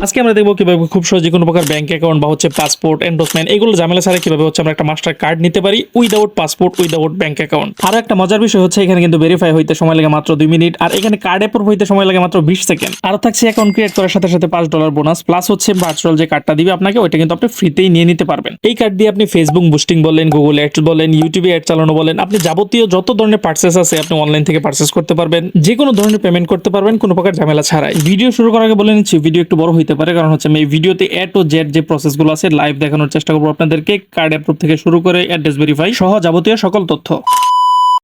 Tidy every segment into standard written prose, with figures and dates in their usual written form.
আজকে আমরা দেখবো কিভাবে খুব সহজে কোনো প্রকার ব্যাংক অ্যাকাউন্ট বা পাসপোর্ট এন্ডোসমেন্ট এগুলো ঝামেলা ছাড়া কিভাবে আমরা একটা মাস্টার কার্ড নিতে পারি without passport without bank account. আর একটা মজার বিষয় হচ্ছে এখানে কিন্তু ভেরিফাই হইতে সময় লাগে মাত্র 2 মিনিট, আর এখানে কার্ড অ্যাপ্রুভ হইতে সময় লাগে মাত্র 20 সেকেন্ড। আর থাকছে অ্যাকাউন্ট ক্রিয়েট করার সাথে সাথে $5 বোনাস প্লাস ভার্চুয়াল যে কার্ডটা দিবে আপনাকে ওইটা কিন্তু আপনি ফ্রিতেই নিয়ে নিতে পারবেন। এই কার্ড দিয়ে আপনি ফেসবুক বুস্টিং বলেন, গুগল অ্যাডস বলেন, ইউটিউবে অ্যাড চালানো বলেন, আপনি যাবতীয় যত ধরনের পার্সেস আছে আপনি অনলাইন থেকে পার্সেস করতে পারবেন, যে কোনো ধরনের পেমেন্ট করতে পারবেন কোনো প্রকার ঝামেলা ছাড়াই। ভিডিও শুরু করার আগে বলে নিচ্ছি ভিডিও একটু বড় হইতে পারে, কারণ আমি এই ভিডিওতে এ টু জেড যে প্রসেসগুলো আছে লাইভ দেখানোর চেষ্টা করবো আপনাদেরকে, কার্ড অ্যাপ্রুভ থেকে শুরু করে অ্যাড্রেস ভেরিফাই সহ যাবতীয় সকল তথ্য।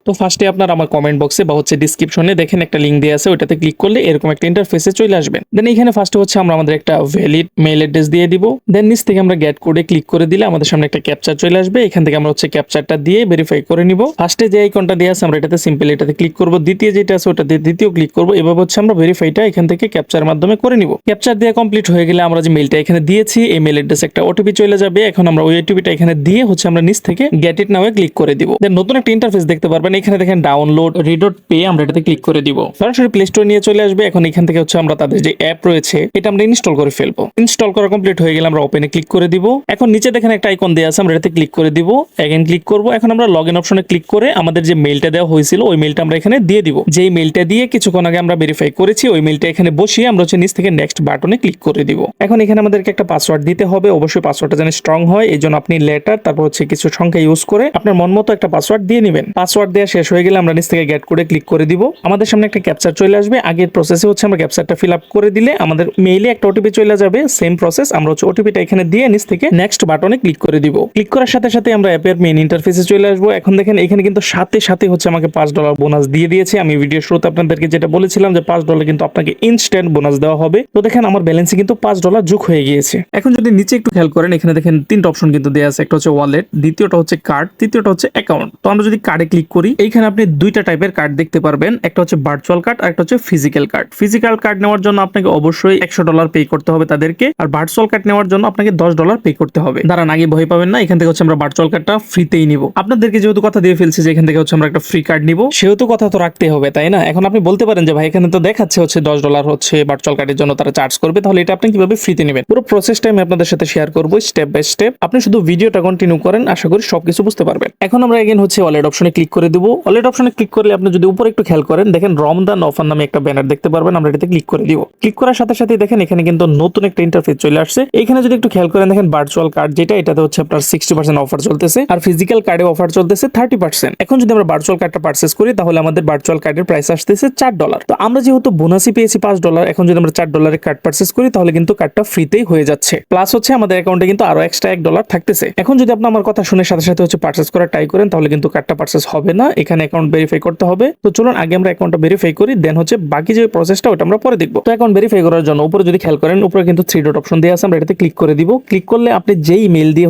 তো ফার্স্টে আপনার আমার কমেন্ট বক্সে বা ডিসক্রিপশনে দেখেন একটা লিঙ্ক দেওয়া আছে, ওটাতে ক্লিক করলে এরকম একটা ইন্টারফেসে চলে আসবেন। দেন এখানে ফার্স্টে আমরা আমাদের একটা ভ্যালিড মেইল অ্যাড্রেস দিয়ে দিব। দেন নিচ থেকে আমরা গেট কোডে ক্লিক করে দিলে আমাদের সামনে একটা ক্যাপচার চলে আসবে। এখান থেকে আমরা ক্যাপচারটা দিয়ে ভেরিফাই করে নিব। ফার্স্টে যে আইকনটা দেওয়া আছে আমরা এটাতে সিম্পল এটাতে ক্লিক করব, দ্বিতীয় যেটা আছে ওটাতে দ্বিতীয় ক্লিক করব। এভাবে আমরা ভেরিফাইটা এখান থেকে ক্যাপচারের মাধ্যমে করে নিব। ক্যাপচার দিয়ে কমপ্লিট হয়ে গেলে আমরা যে মেইলটা এখানে দিয়েছি এই মেইল অ্যাড্রেসে একটা ওটিপি চলে যাবে। এখন আমরা ওই ওটিপিটা এখানে দিয়ে আমরা নিচ থেকে গেট ইট নাও ক্লিক করে দিব। দেন নতুন একটা ইন্টারফেস দেখতে পারবেন। এখানে দেখেন ডাউনলোড redotpay আমরা এটাতে ক্লিক করে দিব। সরাসরি প্লে স্টোর নিয়ে চলে আসবে। এখন এখান থেকে আমরা তাদের যে অ্যাপ রয়েছে এটা আমরা ইনস্টল করে ফেলবো। ইনস্টল করা কমপ্লিট হয়ে গেলে আমরা ওপেনে ক্লিক করে দিব। এখন নিচে দেখেন একটা আইকন দেয়া আছে, আমরা এটাতে ক্লিক করে দিব। এগেইন ক্লিক করব। এখন আমরা লগইন অপশনে ক্লিক করে আমাদের যে মেইলটা দেওয়া হয়েছিল ওই মেইলটা আমরা এখানে দিয়ে দিব। যেই মেইলটা দিয়ে কিছুক্ষণ আগে আমরা ভেরিফাই করেছি ওই মেইলটা এখানে বসিয়ে আমরা নিচ থেকে নেক্সট বাটনে ক্লিক করে দিব। এখন এখানে আমাদেরকে একটা পাসওয়ার্ড দিতে হবে। অবশ্যই পাসওয়ার্ডটা যেন স্ট্রং হয়, এই জন্য আপনি লেটার তারপর কিছু সংখ্যা ইউজ করে আপনার মন মতো একটা পাসওয়ার্ড দিয়ে নেবেন। পাসওয়ার্ড দেওয়া শেষ হয়ে গেলে আমরা নিচ থেকে গেট কোডে ক্লিক করে দিব। আমাদের সামনে একটা ক্যাপচার চলে আসবে। আগের প্রসেসে আমরা ক্যাপচারটা ফিল আপ করে দিলে আমাদের মেইলে একটা ওটিপি চলে যাবে। সেম প্রসেস আমরা ওটিপিটা এখানে দিয়ে নিচ থেকে নেক্সট বাটনে ক্লিক করে দিব। ক্লিক করার সাথে সাথে আমরা অ্যাপের মেইন ইন্টারফেসে চলে আসবো। এখন দেখেন এখানে কিন্তু সাথে সাথে আমাকে $5 বোনাস দিয়ে দিয়েছে। আমি ভিডিও শুরুতে আপনাদেরকে যেটা বলেছিলাম যে $5 কিন্তু আপনাকে ইনস্ট্যান্ট বোনাস দেওয়া হবে। তো দেখেন আমার ব্যালেন্সে কিন্তু $5 যোগ হয়ে গিয়েছে। এখন যদি নিচে একটু খেয়াল করেন এখানে দেখেন তিনটা অপশন কিন্তু দেওয়া আছে। একটা ওয়ালেট, দ্বিতীয়টা কার্ড, তৃতীয়টা অ্যাকাউন্ট। তো আমরা যদি কার্ডে ক্লিক করি এইখানে আপনি দুইটা টাইপের কার্ড দেখতে পারবেন, একটা ভার্চুয়াল কার্ড আর একটা ফিজিক্যাল কার্ড। ফিজিক্যাল কার্ড নেওয়ার জন্য আপনাকে অবশ্যই $100 পে করতে হবে তাদেরকে, আর ভার্চুয়াল কার্ড নেওয়ার জন্য আপনাকে $10 পে করতে হবে। দাঁড়ান আগে ভয় পাবেন না, এখান থেকে আমরা ভার্চুয়াল কার্ডটা ফ্রিতেই নিব। আপনাদেরকে যেহেতু কথা দিয়ে ফেলছি যে এখান থেকে আমরা একটা ফ্রি কার্ড নিব, সেহেতু কথা তো রাখতে হবে তাই না। এখন আপনি বলতে পারেন যে ভাই এখানে তো দেখাচ্ছে $10 ভার্চুয়াল কার্ডের জন্য তারা চার্জ করবে, তাহলে এটা আপনি কিভাবে ফ্রিতে নেবেন পুরো প্রসেসটা আমি আপনাদের সাথে শেয়ার করব স্টেপ বাই স্টেপ। আপনি শুধু ভিডিওটা কন্টিনিউ করেন, আশা করি সবকিছু বুঝতে পারবেন। এখন আমরা এগেইন ওয়ালেট অপশনে ক্লিক করে দিব। ওয়ালেট অপশনে ক্লিক করলে আপনি যদি উপরে একটু খেয়াল করেন দেখেন রমজান অফার নামে একটা ব্যানার দেখতে পারবেন, আমরা এটাতে ক্লিক করে দিব। ক্লিক করার সাথে সাথে দেখেন এখানে কিন্তু নতুন একটা ইন্টারফেস চলে আসছে। এখানে যদি একটু খেয়াল করেন দেখেন ভার্চুয়াল কার্ড যেটা এটাতে আপনার 60% অফার চলতেছে, আর ফিজিক্যাল কার্ডে অফার চলতেছে 30%। এখন যদি আমরা ভার্চুয়াল কার্ডটা পারচেজ করি তাহলে আমাদের ভার্চুয়াল কার্ডের প্রাইস আসতেছে $4। তো আমরা যেহেতু বোনাসই পেয়েছি $5, এখন যদি আমরা $4 কার্ড পারচেজ করি তাহলে কিন্তু কার্ডটা ফ্রিতেই হয়ে যাচ্ছে। প্লাস আমাদের অ্যাকাউন্টে কিন্তু আরো এক্সট্রা $1 থাকতেছে। এখন যদি আপনি আমার কথা শুনে সাথে সাথে পারচেজ করা ট্রাই করেন তাহলে কিন্তু কার্ডটা পারচেজ হবে না, এখানে অ্যাকাউন্ট ভেরিফাই করতে হবে। তো চলুন আগে আমরা অ্যাকাউন্টটা ভেরিফাই করি, দেন বাকি যে প্রসেসটা ওটা আমরা পরে দেখবো। তো অ্যাকাউন্ট ভেরিফাই করার জন্য উপরে যদি খেয়াল করেন উপরে কিন্তু 3 ডট অপশন দেওয়া আছে, আমরা এটাতে ক্লিক করে দিব। ক্লিক করলে আপনি যেই মেইল দিয়ে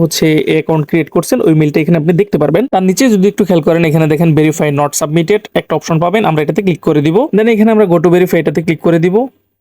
অ্যাকাউন্ট ক্রিয়েট করছেন ওই মেইলটা এখানে আপনি দেখতে পারবেন। তার নিচে যদি একটু খেয়াল করেন এখানে দেখেন ভেরিফাই নট সাবমিটেড একটা অপশন পাবেন, আমরা এটাতে ক্লিক করে দিব। দেন এখানে আমরা গো টু ভেরিফাই এটাতে ক্লিক করে দিব।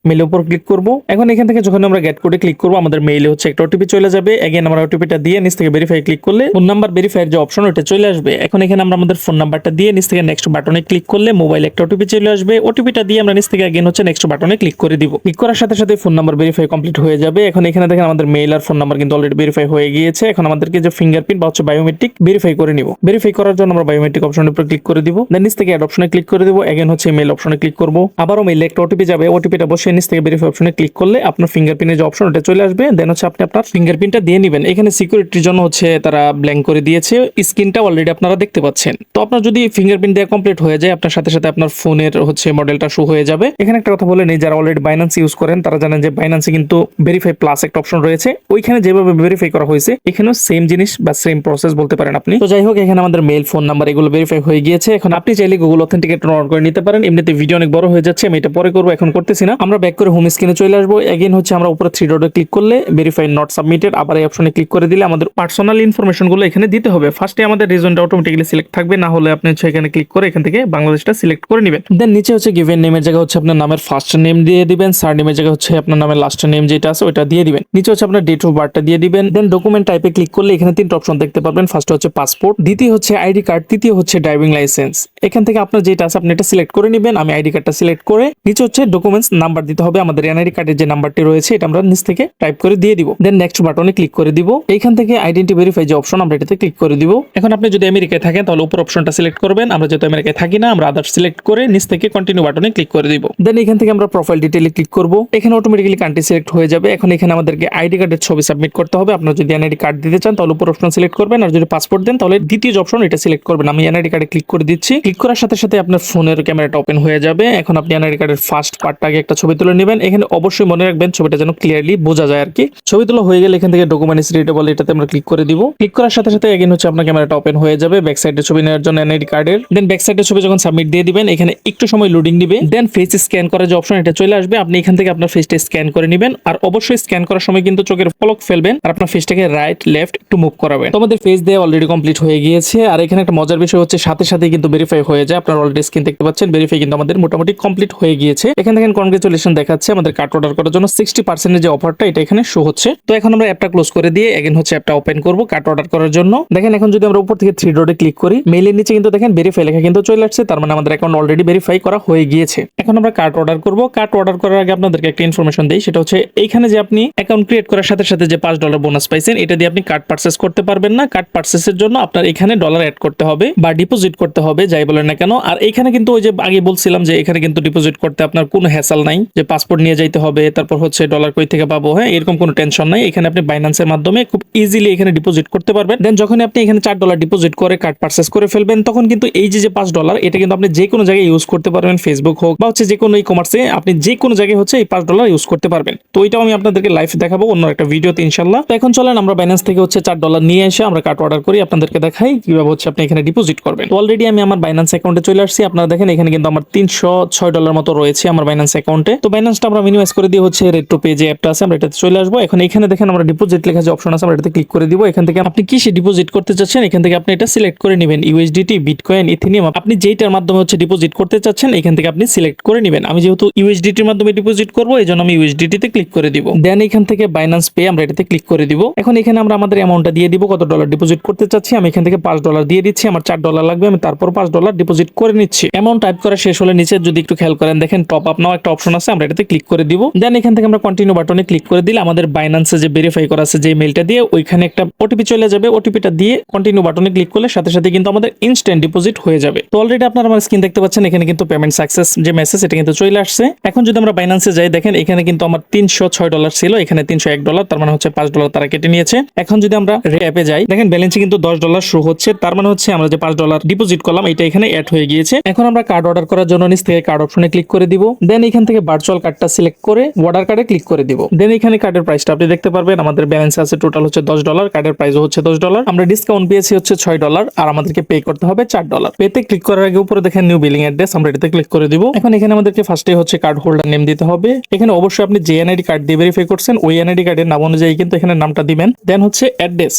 মেইলের উপর ক্লিক করব। এখন এখান থেকে যখন আমরা গেট কোডে ক্লিক করব আমাদের মেইলে একটা ওটিপি চলে যাবে। এগেইন আমরা ওটিপিটা দিয়ে নিচ থেকে ভেরিফাই ক্লিক করলে ফোন নাম্বার ভেরিফাইয়ের যে অপশন ওটা চলে আসবে। এখন এখানে আমরা আমাদের ফোন নাম্বারটা দিয়ে নিচ থেকে নেক্সট বাটনে ক্লিক করলে মোবাইলে একটা ওটিপি চলে আসবে। ওটিপিটা দিয়ে আমরা নিচ থেকে এগেইন নেক্সট বাটনে ক্লিক করে দিব। ক্লিক করার সাথে সাথে ফোন নাম্বার ভেরিফাই কমপ্লিট হয়ে যাবে। এখন এখানে দেখেন আমাদের মেইল আর ফোন নাম্বার কিন্তু অলরেডি ভেরিফাই হয়ে গিয়েছে। এখন আমাদেরকে যে ফিঙ্গারপ্রিন্ট বা বায়োমেট্রিক ভেরিফাই করে নিব। ভেরিফাই করার জন্য আমরা বায়োমেট্রিক অপশনের উপর ক্লিক করে দিব। দেন নিচ থেকে অ্যাড অপশনে ক্লিক করে দিব। এগেইন মেইল অপশনে ক্লিক করব। আবারও মেইলে একটা ওটিপি যাবে, ওটিপিটা বসিয়ে নিচ থেকে ভেরিফাই অপশনে ক্লিক করলে আপনার ফিঙ্গারপ্রিন্টের যে অপশন ওটা চলে আসবে। দেন আপনি আপনার ফিঙ্গারপ্রিন্টটা দিয়ে নেবেন। এখানে সিকিউরিটির জন্য তারা ব্ল্যাঙ্ক করে দিয়েছে, স্ক্রিনটা অলরেডি আপনারা দেখতে পাচ্ছেন। তো আপনার যদি ফিঙ্গারপ্রিন্ট দেওয়া কমপ্লিট হয়ে যায় আপনার সাথে সাথে আপনার ফোনের মডেলটা শো হয়ে যাবে। এখানে একটা কথা বলে নেই, যারা অলরেডি বাইন্যান্স ইউজ করেন তারা জানেন যে বাইন্যান্সে কিন্তু ভেরিফাই প্লাস একটা অপশন রয়েছে, ওইখানে যেভাবে ভেরিফাই করা হয়েছে এখানেও সেম জিনিস বা সেম প্রসেস বলতে পারেন আপনি। তো যাই হোক এখানে আমাদের মেইল ফোন নাম্বার এগুলো ভেরিফাই হয়ে গিয়েছে। এখন আপনি চাইলে গুগল অথেন্টিকেটর অন করে নিতে পারেন। এমনিতে ভিডিও অনেক বড় হয়ে যাচ্ছে, আমি এটা পরে করবো, এখন করতেছি না। আমরা ব্যাক করে হোম স্ক্রিনে চলে আসবো। এগেইন আমরা উপরে 3 ডটে ক্লিক করলে ভেরিফাই নট সাবমিটেড আবার এই অপশনে ক্লিক করে দিলে আমাদের পার্সোনাল ইনফরমেশন গুলো এখানে দিতে হবে। ফার্স্টে আমাদের রিজনটা অটোমেটিক্যালি সিলেক্ট থাকবে, না হলে আপনি এখানে ক্লিক করে এখান থেকে বাংলাদেশটা সিলেক্ট করে নেবেন। দেন নিচে গিভেন নেমের জায়গা আপনার নামের ফার্স্ট নেম দিয়ে দিবেন, সারনেমের জায়গা আপনার নামের লাস্ট নেম যেটা আছে ওটা দিয়ে দিবেন। নিচে আপনার ডেট অফ বার্থটা দিয়ে দিবেন। দেন ডকুমেন্ট টাইপে ক্লিক করলে এখানে 3টা অপশন দেখতে পারবেন। ফার্স্ট পাসপোর্ট, দ্বিতীয় আইডি কার্ড, তৃতীয় ড্রাইভিং লাইসেন্স। এখান থেকে আপনার যেটা আছে আপনি এটা সিলেক্ট করে নেবেন। আমি আইডি কার্ডটা সিলেক্ট করে নিচে হচ্ছে ডকুমেন্টস নাম্বার দিতে হবে, আমাদের এনআইডি কার্ডের যে নাম্বারটি রয়েছে এটা আমরা নিচ থেকে টাইপ করে দিয়ে দিব। দেন নেক্সট বাটনে ক্লিক করে দিব। এইখান থেকে আইডেন্টি ভেরিফাই যে অপশন আমরা এটাতে ক্লিক করে দিব। এখন আপনি যদি আমেরিকায় থাকেন তাহলে উপর অপশনটা সিলেক্ট করবেন, আমরা যেহেতু আমেরিকায় থাকি না আমরা আদার সিলেক্ট করে নিচ থেকে কন্টিনিউ বাটনে ক্লিক করে দিব। দেন এখান থেকে আমরা প্রোফাইল ডিটেইলে ক্লিক করব। এখানে অটোমেটিক্যালি কান্ট্রি সিলেক্ট হয়ে যাবে। এখন এখানে আমাদেরকে আইডি কার্ডের ছবি সাবমিট করতে হবে। আপনারা যদি এনআইডি কার্ড দিতে চান তাহলে উপর অপশন সিলেক্ট করবেন, আর যদি পাসপোর্ট দেন তাহলে দ্বিতীয় যে অপশন এটা সিলেক্ট করবেন। আমি এনআইডি কার্ডে ক্লিক করে দিচ্ছি। ক্লিক করার সাথে সাথে আপনার ফোনের ক্যামেরাটা ওপেন হয়ে যাবে। এখন আপনি এনআইডি কার্ডের ফার্স্ট পার্টটাকে একটা ছবি তুলে নেবেন। এখানে অবশ্যই মনে রাখবেন ছবিটা যেন ক্লিয়ারলি বোঝা যায় আর কি। ছবি তোলা হয়ে গেলে এখান থেকে ডকুমেন্টস রিডেবল এটাতে আমরা ক্লিক করে দিব। ক্লিক করার সাথে সাথে এগেইন হচ্ছে আপনার ক্যামেরাটা ওপেন হয়ে যাবে ব্যাক সাইডের ছবি নেওয়ার জন্য এনআইডি কার্ডের। দেন ব্যাক সাইডের ছবি যখন সাবমিট দিয়ে দিবেন এখানে একটু সময় লোডিং দিবে। দেন ফেস স্ক্যান করার যে অপশন এটা চলে আসবে। আপনি এখান থেকে আপনার ফেসটা স্ক্যান করে নেবেন, আর অবশ্যই স্ক্যান করার সময় কিন্তু চোখের পলক ফেলবেন আর আপনার ফেসটাকে রাইট লেফট একটু মুভ করাবেন। তোমাদের ফেস দিয়ে অলরেডি কমপ্লিট হয়ে গিয়েছে। আর এখানে একটা মজার বিষয় হচ্ছে সাথে সাথে কিন্তু ভেরিফাই হয়ে যায়। আপনারা অলরেডি স্ক্রিন দেখতে পাচ্ছেন, ভেরিফাই কিন্তু আমাদের মোটামুটি কমপ্লিট হয়ে গিয়েছে। এখানে দেখেন কনগ্রাচুলেশন দেখাচ্ছে আমাদের কার্ড অর্ডার করার জন্য 60% এর যে অফারটা এটা এখানে শো হচ্ছে। তো এখন আমরা অ্যাপটা ক্লোজ করে দিয়ে এগেইন হচ্ছে অ্যাপটা ওপেন করব কার্ড অর্ডার করার জন্য। দেখেন এখন যদি আমরা উপর থেকে থ্রি ডটে ক্লিক করি মেইলের নিচে কিন্তু দেখেন ভেরিফাই লেখা কিন্তু চলে আসছে, তার মানে আমাদের অ্যাকাউন্ট অলরেডি ভেরিফাই করা হয়ে গিয়েছে। এখন আমরা কার্ড অর্ডার করব। কার্ড অর্ডার করার আগে আপনাদেরকে একটা ইনফরমেশন দেই, সেটা হচ্ছে এইখানে যে আপনি অ্যাকাউন্ট ক্রিয়েট করার সাথে সাথে যে $5 বোনাস পাইছেন এটা দিয়ে আপনি কার্ড পারচেজ করতে পারবেন না। কার্ড পারচেজের জন্য আপনার এখানে ডলার অ্যাড করতে হবে বা ডিপোজিট করতে হবে, যাই বলেন না কেন। আর এখানে কিন্তু ওই যে আগে বলছিলাম যে এখানে কিন্তু ডিপোজিট করতে আপনার কোনো হ্যাসেল নাই, যে পাসপোর্ট নিয়ে যাইতে হবে তারপর হচ্ছে ডলার কই থেকে পাবো, হ্যাঁ এরকম কোনো টেনশন নাই। এখানে আপনি বাইন্যান্সের মাধ্যমে খুব ইজিলি এখানে ডিপোজিট করতে পারবেন। দেন যখন আপনি এখানে $4 ডিপোজিট করে কার্ড পারচেজ করে ফেলবেন তখন কিন্তু এই যে $5 এটা কিন্তু আপনি যে কোনো জায়গায় ইউজ করতে পারবেন, ফেসবুক হোক বা হচ্ছে যে কোনো ই কমার্সে আপনি যে কোনো জায়গায় হচ্ছে এই $5 ইউজ করতে পারবেন। তো এটাও আমি আপনাদেরকে লাইভ দেখাবো অন্য একটা ভিডিওতে ইনশাআল্লাহ। তো এখন চলেন আমরা বাইন্যান্স থেকে হচ্ছে $4 নিয়ে এসে আমরা কার্ড অর্ডার করি, আপনাদেরকে দেখাই কিভাবে হচ্ছে আপনি এখানে ডিপোজিট করবেন। অলরেডি আমি আমার বাইন্যান্স অ্যাকাউন্টে চলে আসছি। আপনারা দেখেন এখানে কিন্তু আমার $306 মতো রয়েছে আমার বাইন্যান্স অ্যাকাউন্টে। তো বাইন্যান্সটা আমরা মিনিমাইজ করে দিয়ে হচ্ছে redotpay যে অ্যাপটা আছে আমরা এটাতে চলে আসবো। এখন এখানে দেখেন আমরা ডিপোজিট লেখা যে অপশন আছে আমরা এটাতে ক্লিক করে দিব। এখান থেকে আপনি কি সে ডিপোজিট করতে চাচ্ছেন এখান থেকে আপনি এটা সিলেক্ট করে নেবেন। ইউএসডিটি, বিটকয়েন, ইথেরিয়াম আপনি যেটার মাধ্যমে হচ্ছে ডিপোজিট করতে চাচ্ছেন এখান থেকে আপনি সিলেক্ট করে নেবেন। আমি যেহেতু ইউএসডিটির মাধ্যমে ডিপোজিট করব এইজন্য আমি ইউএসডিটি তে ক্লিক করে দিব। দেন এখান থেকে বাইন্যান্স পে আমরা এটাতে ক্লিক করে দিব। এখন এখানে আমরা আমাদের অ্যামাউন্টটা দিয়ে দিব, কত ডলার ডিপোজিট করতে চাচ্ছি। আমি এখান থেকে $5 দিয়ে দিচ্ছি, আমার $4 লাগবে, আমি তারপর $5 ডিপোজিট করে নিচ্ছি। অ্যামাউন্ট টাইপ করা শেষ হলে নিচে যদি একটু খেয়াল করেন দেখেন টপ আপ নাও একটা অপশন আছে, আমরা এটাতে ক্লিক করে দিব। দেন এখান থেকে আমরা কন্টিনিউ বাটনে ক্লিক করে দিলে আমাদের বাইন্যান্সে যে ভেরিফাই করা আছে যে মেইলটা দিয়ে ওইখানে একটা ওটিপি চলে যাবে। ওটিপিটা দিয়ে কন্টিনিউ বাটনে ক্লিক করলে সাথে সাথে কিন্তু আমাদের ইনস্ট্যান্ট ডিপোজিট হয়ে যাবে। তো অলরেডি আপনারা আমার স্ক্রিন দেখতে পাচ্ছেন এখানে কিন্তু পেমেন্ট সাকসেস যে মেসেজ এটা কিন্তু চলে আসছে। এখন যদি আমরা বাইন্যান্সে যাই দেখেন এখানে কিন্তু আমার $306 ছিল, এখানে $301, তার মানে হচ্ছে $5 তারা কেটে নিয়েছে। এখন যদি আমরা অ্যাপে যাই দেখেন ব্যালেন্সে কিন্তু $10 শো হচ্ছে, তার মানে হচ্ছে আমরা যে $5 ডিপোজিট করলাম এটা এখানে অ্যাড হয়ে গিয়েছে। এখন আমরা কার্ড অর্ডার করার জন্য নিচ থেকে কার্ড অপশনে ক্লিক করে দিব। দেন এখান থেকে ভার্চুয়াল কার্ডটা সিলেক্ট করে অর্ডার কার্ডে ক্লিক করে দিব। দেন এখানে কার্ডের প্রাইসটা আপনি দেখতে পারবেন, আমাদের ব্যালেন্স আছে টোটাল হচ্ছে $10, কার্ডের প্রাইসও হচ্ছে $10, আমরা ডিসকাউন্ট পেয়েছি হচ্ছে $6 আর আমাদেরকে পে করতে হবে $4। পেতে ক্লিক করার আগে উপরে দেখেন নিউ বিলিং অ্যাড্রেস, আমরা এটাতে ক্লিক করে দিব। এখন এখানে আমাদেরকে ফার্স্টে হচ্ছে কার্ড হোল্ডার নেম দিতে হবে। এখানে অবশ্যই আপনি যে এনআইডি কার্ড দিয়ে ভেরিফাই করছেন ওই এনআইডি কার্ডের নাম অনুযায়ী কিন্তু এখানে নামটা দিবেন। দেন হচ্ছে অ্যাড্রেস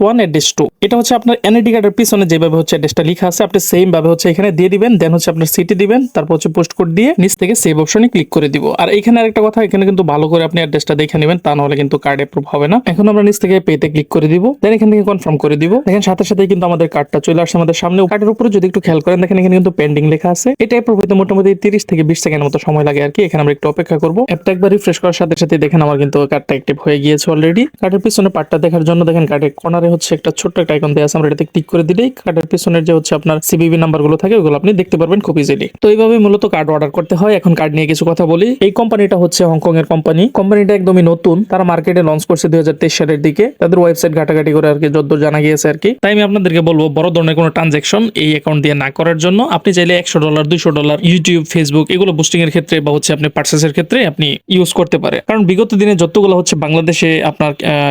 1, অ্যাড্রেস 2, এটা হচ্ছে আপনার এনআইডি কার্ডের পিছনে যেভাবে হচ্ছে অ্যাড্রেসটা লেখা আছে আপনি সেম ভাবে হচ্ছে এখানে দিয়ে দিবেন। দেন হচ্ছে আপনার সিটি দিবেন, তারপর হচ্ছে পোস্ট কোড দিয়ে নিচ থেকে সেভ অপশনে ক্লিক করে দিব। আর এখানে আরেকটা কথা, এখানে কিন্তু ভালো করে আপনি অ্যাড্রেসটা দেখে নেবেন, তা নাহলে কিন্তু কার্ড অ্যাপ্রুভ হবে না। এখন আমরা নিচ থেকে পেতে ক্লিক করে দিব। দেন এখান থেকে কনফার্ম করে দিব। দেখেন সাথে সাথে কিন্তু আমাদের কার্ডটা চলে আসছে আমাদের সামনে। কার্ডের উপরে যদি একটু খেয়াল করেন দেখেন এখানে কিন্তু পেন্ডিং লেখা আছে। এটা অ্যাপ্রুভ হতে মোটামুটি 30 থেকে 20 সেকেন্ডের মতো সময় লাগে আর কি। এখানে আমরা একটু অপেক্ষা করব। অ্যাপটা একবার রিফ্রেশ করার সাথে সাথে দেখেন আমার কিন্তু কার্ডটা অ্যাক্টিভ হয়ে গিয়েছে অলরেডি। কার্ডের পিছনে পার্টটা দেখার জন্য দেখেন কার্ডের কর্নারে হচ্ছে একটা ছোট্ট একটা আইকন দেয়া আছে, আমরা এটাতে ক্লিক করে দিলেই কার্ডের পিছনের যে হচ্ছে আপনার সিভিভি নাম্বারগুলো থাকে ওগুলো আপনি দেখতে পারবেন খুব ইজিলি। তো এইভাবে মূলত কার্ড অর্ডার করতে হয়। এখন কার্ড নিয়ে কিছু কথা বলি। এই কোম্পানিটা হচ্ছে হংকং এর কোম্পানি। কোম্পানিটা একদমই নতুন, তারা মার্কেটে লঞ্চ করছে 2023 সালের দিকে। তাদের ওয়েবসাইট ঘাটাঘাটি করে আর কি যতদূর জানা গিয়েছে আর কি। তাই আমি আপনাদেরকে বলবো বড় ধরনের কোনো ট্রানজাকশন এই অ্যাকাউন্ট দিয়ে না করার জন্য। আপনি চাইলে $100, $200 ইউটিউব, ফেসবুক এগুলো বুস্টিং এর ক্ষেত্রে বা হচ্ছে আপনি পার্চেসের ক্ষেত্রে আপনি ইউজ করতে পারে। কারণ বিগত দিনে যতগুলো হচ্ছে বাংলাদেশে আপনার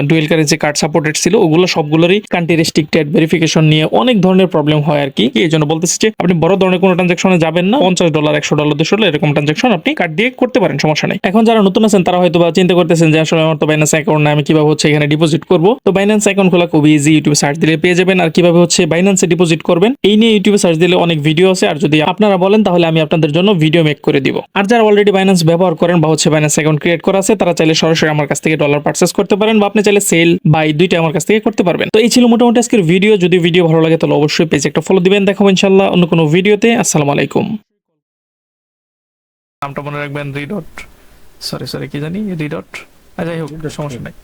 ডুয়েল কারেন্সি কার্ড সাপোর্টেড ছিল ওগুলো সবগুলোরই কান্ট্রি রেস্ট্রিক্টেড ভেরিফিকেশন নিয়ে অনেক ধরনের প্রবলেম হয় আর কি। এই জন্য বলতেছি যে আপনি বড় ধরনের কোনো ট্রানজাকশনে যাবেন না। $50, $100, $200 এরকম ট্রানজাকশন আপনি কার্ড দিয়ে করতে পারেন, সমস্যা নেই। এখন যারা নতুন আছেন তারা হয়তো বা চিন্তা করতেছেন যে আসলে আমার তো বাইন্যান্স অ্যাকাউন্ট না, আমি কিভাবে হচ্ছে এখানে ডিপোজিট করব। তো বাইন্যান্স অ্যাকাউন্ট খোলা খুব ইজি, ইউটিউবে সার্চ দিলে পেয়ে যাবেন। আর কিভাবে হচ্ছে বাইন্যান্সে ডিপোজিট করবেন এই নিয়ে ইউটিউবে সার্চ দিলে অনেক ভিডিও আছে। আর যদি আপনারা বলেন তাহলে আমি আপনাদের জন্য ভিডিও মেক করে দিব। আর যারা অলরেডি বাইন্যান্স ব্যবহার করেন বা হচ্ছে বাইন্যান্স অ্যাকাউন্ট ক্রিয়েট করা আছে তারা চাইলে সরাসরি আমার কাছ থেকে ডলার পারচেজ করতে পারেন বা আপনি চাইলে সেল বাই দুইটা আমার কাছ থেকে করতে পারবেন। তো এই ছিল মোটামুটি আজকের ভিডিও। যদি ভিডিও ভালো লাগে তাহলে অবশ্যই পেজে একটা ফলো দিবেন। দেখাবো ইনশাআল্লাহ। ইনশাআল্লাহ অন্য কোনো ভিডিওতে। আসসালামু আলাইকুম। নামটা মনে রাখবেন, রিডট, সরি কি জানি, রিডট, যাই হোক সমস্যা নাই।